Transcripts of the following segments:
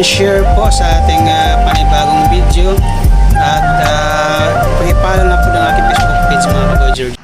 share po sa ating panibagong video at pag-follow na po ng aking Facebook page mga Kaboy George.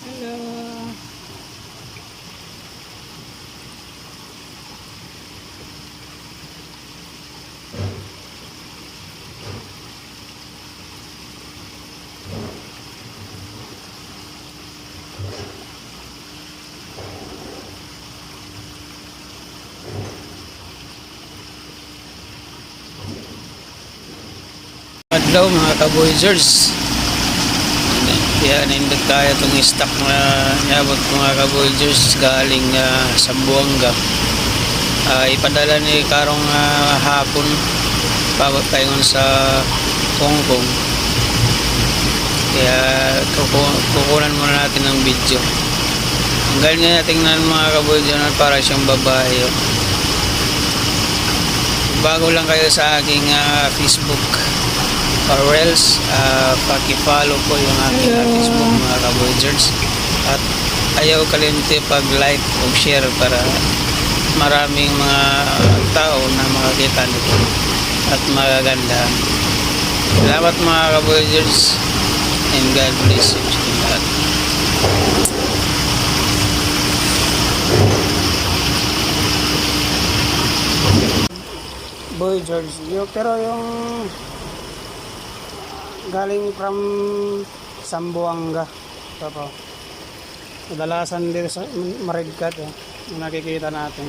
Hello. Adlaw mga Kaboyzers. Kaya naindot tayo itong stock na nabot mga Kaboyzers galing sa Buanga. Ipadala ni karong hapon papapayon sa Hong Kong. Kaya kukunan muna natin ng video. Ang galing nga tingnan mga Kaboyzers para siyang babae. Bago lang kayo sa aking Facebook or else paki-follow po yung aking Facebook mga Kaboyzers at ayaw kalimti pag-like o share para maraming mga tao na makakita nito at magaganda. Salamat mga Kaboyzers and God bless you lahat. Boy George, pero yung galing from Zamboanga ito po, kadalasan dito sa Maridcat yung nakikita natin.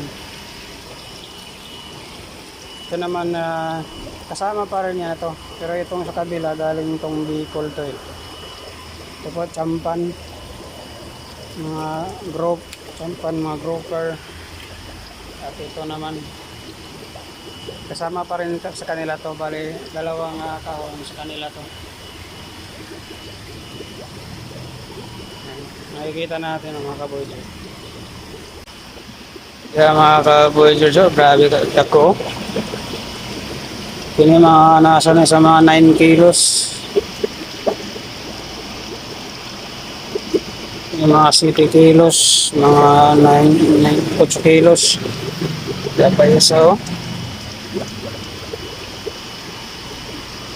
Ito naman kasama pa rin yan ito, pero itong sa kabila galing itong Bicol to ito po, Champan, mga group Champan, mga broker, at ito naman kasama pa rin sa kanila to, bali dalawang kahon sa kanila to. Nakikita natin mga Kaboyzers. Kaya mga Kaboyzers, grabe ako. Kini mga nasa na sa mga 9 kilos. Yung mga 7 kilos, mga 8 kilos. Dapat isa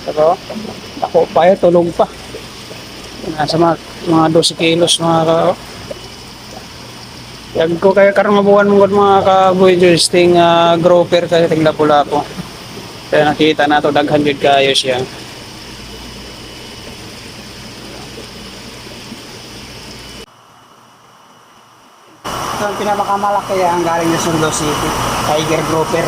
pero ako pa tulog pa. Nasa mga 12 kilos mga yag ko kaya karong mabuhan mong mga Kaboyzers ting grouper kaya ting Lapu-Lapu. Kaya nakita na to daghan gid kayo siya. Ito ang pinakamalaki ang galing sa Surigao City, Tiger Grouper.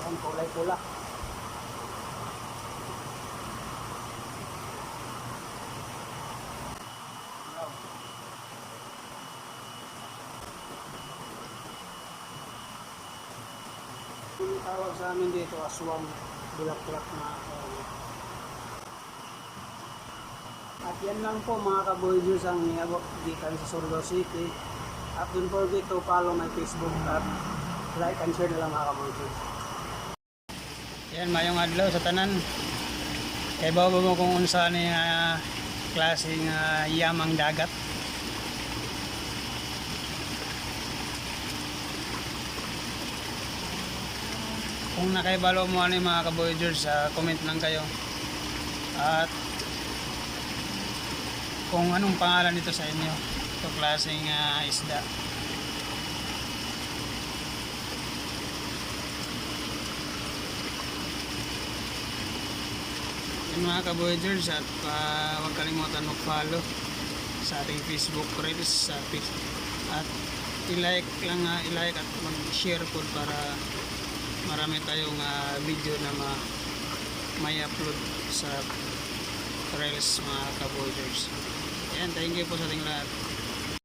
Yan, kulay-pula. Tawag sa amin dito aswang, bulaklak na at yan lang po mga Kaboyzers ang niabot dito sa Surigao City. At don't forget to follow my Facebook at like and share na lang mga kaboyers. Yan, mayong adlaw sa tanan. Kay bawa mo kung unsa ni klaseng yamang dagat. Kung nakaibalo mo ano yung mga ka-voyagers, comment lang kayo. At kung anong pangalan nito sa inyo, ito klaseng isda. Yung mga ka-voyagers, at huwag kalimutan mag-follow sa ating Facebook reels at i-like lang, i-like at mag-share po para marami tayong video na may upload sa reels mga ka-voyagers. Yan, thank you po sa ating lahat.